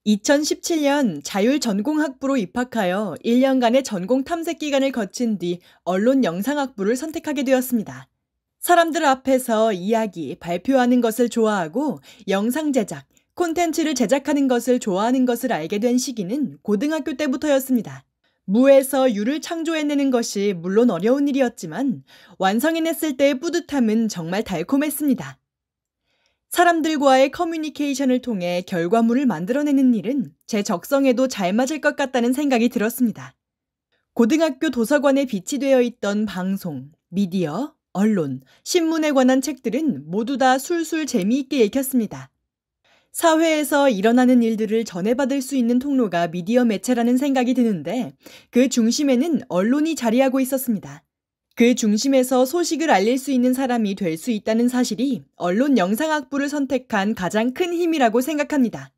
2017년 자율전공학부로 입학하여 1년간의 전공 탐색 기간을 거친 뒤 언론 영상학부를 선택하게 되었습니다. 사람들 앞에서 이야기, 발표하는 것을 좋아하고 영상 제작, 콘텐츠를 제작하는 것을 좋아하는 것을 알게 된 시기는 고등학교 때부터였습니다. 무에서 유를 창조해내는 것이 물론 어려운 일이었지만 완성해냈을 때의 뿌듯함은 정말 달콤했습니다. 사람들과의 커뮤니케이션을 통해 결과물을 만들어내는 일은 제 적성에도 잘 맞을 것 같다는 생각이 들었습니다. 고등학교 도서관에 비치되어 있던 방송, 미디어, 언론, 신문에 관한 책들은 모두 다 술술 재미있게 읽혔습니다. 사회에서 일어나는 일들을 전해받을 수 있는 통로가 미디어 매체라는 생각이 드는데 그 중심에는 언론이 자리하고 있었습니다. 그 중심에서 소식을 알릴 수 있는 사람이 될 수 있다는 사실이 언론 영상학부를 선택한 가장 큰 힘이라고 생각합니다.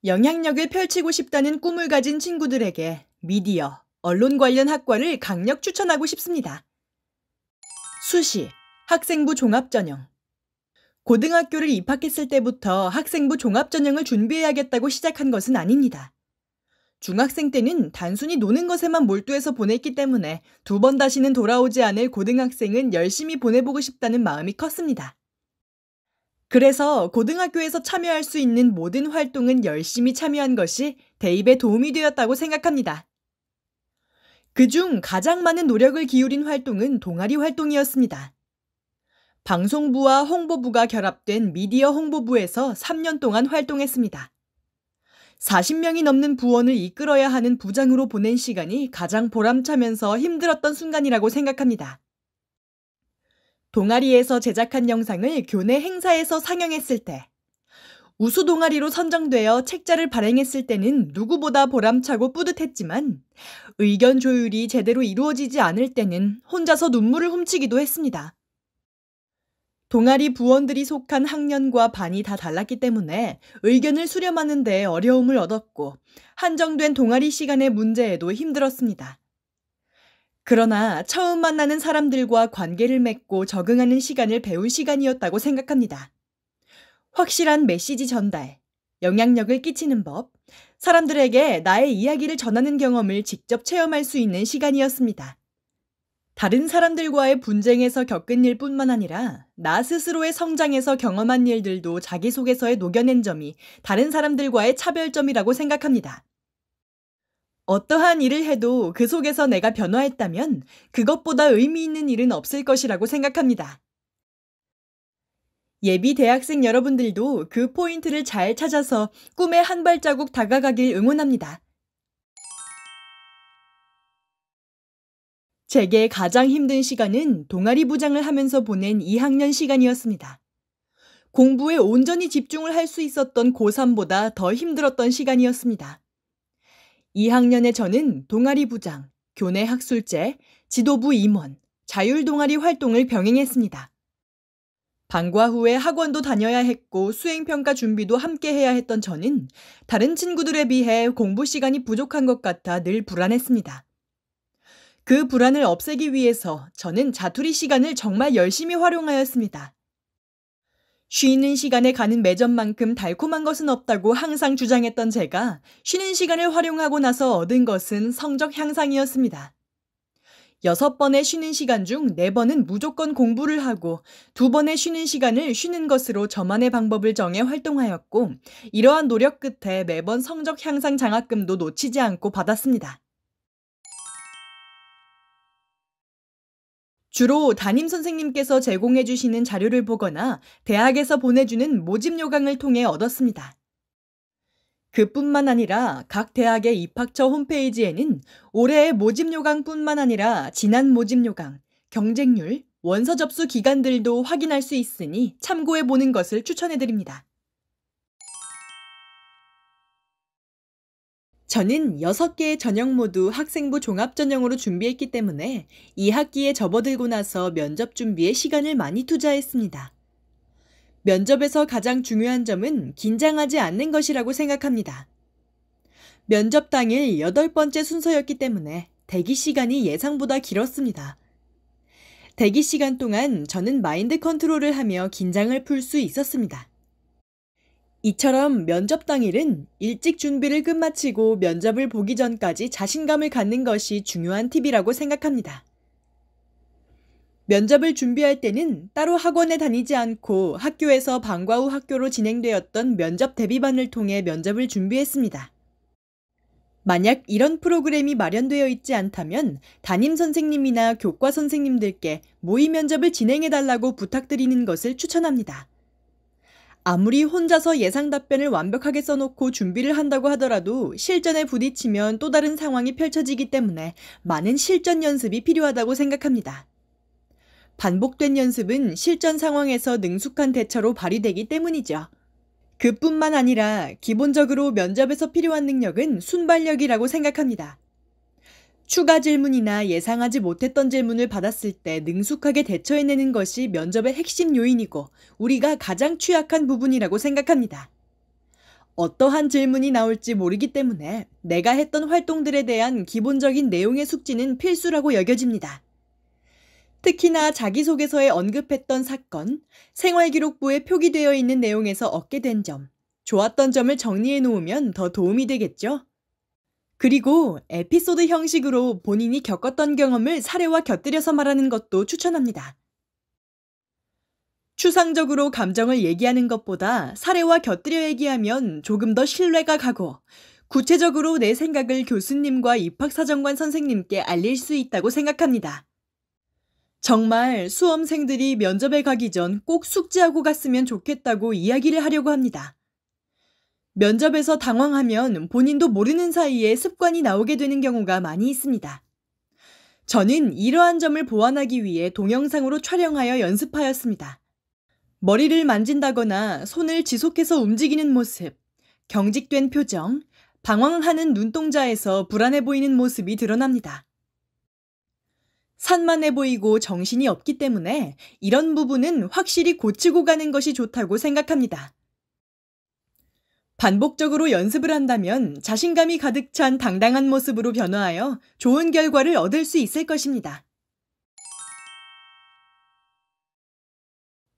영향력을 펼치고 싶다는 꿈을 가진 친구들에게 미디어, 언론 관련 학과를 강력 추천하고 싶습니다. 수시, 학생부 종합전형. 고등학교를 입학했을 때부터 학생부 종합전형을 준비해야겠다고 시작한 것은 아닙니다. 중학생 때는 단순히 노는 것에만 몰두해서 보냈기 때문에 두 번 다시는 돌아오지 않을 고등학생은 열심히 보내보고 싶다는 마음이 컸습니다. 그래서 고등학교에서 참여할 수 있는 모든 활동은 열심히 참여한 것이 대입에 도움이 되었다고 생각합니다. 그중 가장 많은 노력을 기울인 활동은 동아리 활동이었습니다. 방송부와 홍보부가 결합된 미디어 홍보부에서 3년 동안 활동했습니다. 40명이 넘는 부원을 이끌어야 하는 부장으로 보낸 시간이 가장 보람차면서 힘들었던 순간이라고 생각합니다. 동아리에서 제작한 영상을 교내 행사에서 상영했을 때, 우수 동아리로 선정되어 책자를 발행했을 때는 누구보다 보람차고 뿌듯했지만 의견 조율이 제대로 이루어지지 않을 때는 혼자서 눈물을 훔치기도 했습니다. 동아리 부원들이 속한 학년과 반이 다 달랐기 때문에 의견을 수렴하는 데 어려움을 얻었고 한정된 동아리 시간의 문제에도 힘들었습니다. 그러나 처음 만나는 사람들과 관계를 맺고 적응하는 시간을 배운 시간이었다고 생각합니다. 확실한 메시지 전달, 영향력을 끼치는 법, 사람들에게 나의 이야기를 전하는 경험을 직접 체험할 수 있는 시간이었습니다. 다른 사람들과의 분쟁에서 겪은 일뿐만 아니라 나 스스로의 성장에서 경험한 일들도 자기소개서에 녹여낸 점이 다른 사람들과의 차별점이라고 생각합니다. 어떠한 일을 해도 그 속에서 내가 변화했다면 그것보다 의미 있는 일은 없을 것이라고 생각합니다. 예비 대학생 여러분들도 그 포인트를 잘 찾아서 꿈에 한 발자국 다가가길 응원합니다. 제게 가장 힘든 시간은 동아리 부장을 하면서 보낸 2학년 시간이었습니다. 공부에 온전히 집중을 할 수 있었던 고3보다 더 힘들었던 시간이었습니다. 2학년에 저는 동아리 부장, 교내 학술제, 지도부 임원, 자율동아리 활동을 병행했습니다. 방과 후에 학원도 다녀야 했고 수행평가 준비도 함께 해야 했던 저는 다른 친구들에 비해 공부 시간이 부족한 것 같아 늘 불안했습니다. 그 불안을 없애기 위해서 저는 자투리 시간을 정말 열심히 활용하였습니다. 쉬는 시간에 가는 매점만큼 달콤한 것은 없다고 항상 주장했던 제가 쉬는 시간을 활용하고 나서 얻은 것은 성적 향상이었습니다. 6번의 쉬는 시간 중 4번은 무조건 공부를 하고 2번의 쉬는 시간을 쉬는 것으로 저만의 방법을 정해 활동하였고 이러한 노력 끝에 매번 성적 향상 장학금도 놓치지 않고 받았습니다. 주로 담임 선생님께서 제공해 주시는 자료를 보거나 대학에서 보내주는 모집 요강을 통해 얻었습니다. 그뿐만 아니라 각 대학의 입학처 홈페이지에는 올해의 모집 요강뿐만 아니라 지난 모집 요강, 경쟁률, 원서 접수 기간들도 확인할 수 있으니 참고해 보는 것을 추천해 드립니다. 저는 6개의 전형 모두 학생부 종합전형으로 준비했기 때문에 이 학기에 접어들고 나서 면접 준비에 시간을 많이 투자했습니다. 면접에서 가장 중요한 점은 긴장하지 않는 것이라고 생각합니다. 면접 당일 8번째 순서였기 때문에 대기 시간이 예상보다 길었습니다. 대기 시간 동안 저는 마인드 컨트롤을 하며 긴장을 풀 수 있었습니다. 이처럼 면접 당일은 일찍 준비를 끝마치고 면접을 보기 전까지 자신감을 갖는 것이 중요한 팁이라고 생각합니다. 면접을 준비할 때는 따로 학원에 다니지 않고 학교에서 방과 후 학교로 진행되었던 면접 대비반을 통해 면접을 준비했습니다. 만약 이런 프로그램이 마련되어 있지 않다면 담임 선생님이나 교과 선생님들께 모의 면접을 진행해달라고 부탁드리는 것을 추천합니다. 아무리 혼자서 예상 답변을 완벽하게 써놓고 준비를 한다고 하더라도 실전에 부딪히면 또 다른 상황이 펼쳐지기 때문에 많은 실전 연습이 필요하다고 생각합니다. 반복된 연습은 실전 상황에서 능숙한 대처로 발휘되기 때문이죠. 그뿐만 아니라 기본적으로 면접에서 필요한 능력은 순발력이라고 생각합니다. 추가 질문이나 예상하지 못했던 질문을 받았을 때 능숙하게 대처해내는 것이 면접의 핵심 요인이고 우리가 가장 취약한 부분이라고 생각합니다. 어떠한 질문이 나올지 모르기 때문에 내가 했던 활동들에 대한 기본적인 내용의 숙지는 필수라고 여겨집니다. 특히나 자기소개서에 언급했던 사건, 생활기록부에 표기되어 있는 내용에서 얻게 된 점, 좋았던 점을 정리해 놓으면 더 도움이 되겠죠? 그리고 에피소드 형식으로 본인이 겪었던 경험을 사례와 곁들여서 말하는 것도 추천합니다. 추상적으로 감정을 얘기하는 것보다 사례와 곁들여 얘기하면 조금 더 신뢰가 가고 구체적으로 내 생각을 교수님과 입학사정관 선생님께 알릴 수 있다고 생각합니다. 정말 수험생들이 면접에 가기 전 꼭 숙지하고 갔으면 좋겠다고 이야기를 하려고 합니다. 면접에서 당황하면 본인도 모르는 사이에 습관이 나오게 되는 경우가 많이 있습니다. 저는 이러한 점을 보완하기 위해 동영상으로 촬영하여 연습하였습니다. 머리를 만진다거나 손을 지속해서 움직이는 모습, 경직된 표정, 방황하는 눈동자에서 불안해 보이는 모습이 드러납니다. 산만해 보이고 정신이 없기 때문에 이런 부분은 확실히 고치고 가는 것이 좋다고 생각합니다. 반복적으로 연습을 한다면 자신감이 가득 찬 당당한 모습으로 변화하여 좋은 결과를 얻을 수 있을 것입니다.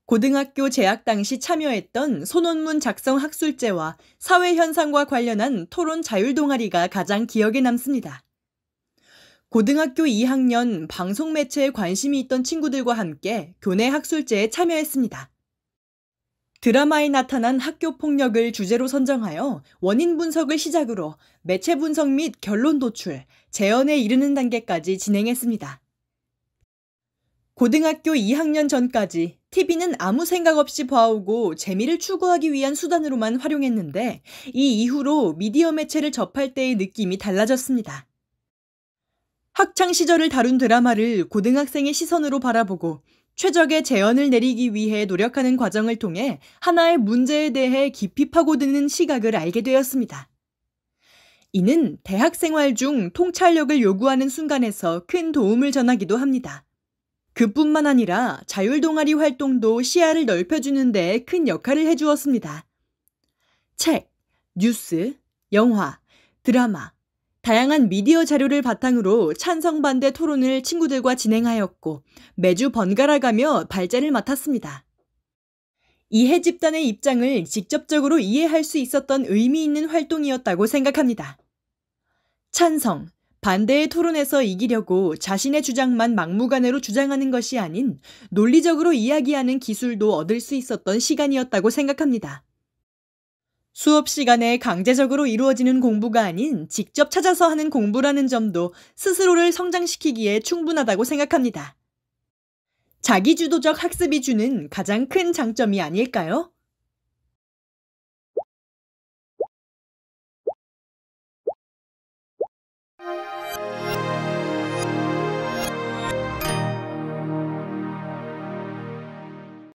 고등학교 재학 당시 참여했던 소논문 작성 학술제와 사회현상과 관련한 토론 자율 동아리가 가장 기억에 남습니다. 고등학교 2학년 방송 매체에 관심이 있던 친구들과 함께 교내 학술제에 참여했습니다. 드라마에 나타난 학교 폭력을 주제로 선정하여 원인 분석을 시작으로 매체 분석 및 결론 도출, 재연에 이르는 단계까지 진행했습니다. 고등학교 2학년 전까지 TV는 아무 생각 없이 봐오고 재미를 추구하기 위한 수단으로만 활용했는데 이 이후로 미디어 매체를 접할 때의 느낌이 달라졌습니다. 학창 시절을 다룬 드라마를 고등학생의 시선으로 바라보고 최적의 재현을 내리기 위해 노력하는 과정을 통해 하나의 문제에 대해 깊이 파고드는 시각을 알게 되었습니다. 이는 대학 생활 중 통찰력을 요구하는 순간에서 큰 도움을 전하기도 합니다. 그뿐만 아니라 자율동아리 활동도 시야를 넓혀주는 데 큰 역할을 해주었습니다. 책, 뉴스, 영화, 드라마, 다양한 미디어 자료를 바탕으로 찬성 반대 토론을 친구들과 진행하였고 매주 번갈아가며 발제를 맡았습니다. 이해 집단의 입장을 직접적으로 이해할 수 있었던 의미 있는 활동이었다고 생각합니다. 찬성, 반대의 토론에서 이기려고 자신의 주장만 막무가내로 주장하는 것이 아닌 논리적으로 이야기하는 기술도 얻을 수 있었던 시간이었다고 생각합니다. 수업 시간에 강제적으로 이루어지는 공부가 아닌 직접 찾아서 하는 공부라는 점도 스스로를 성장시키기에 충분하다고 생각합니다. 자기주도적 학습이 주는 가장 큰 장점이 아닐까요?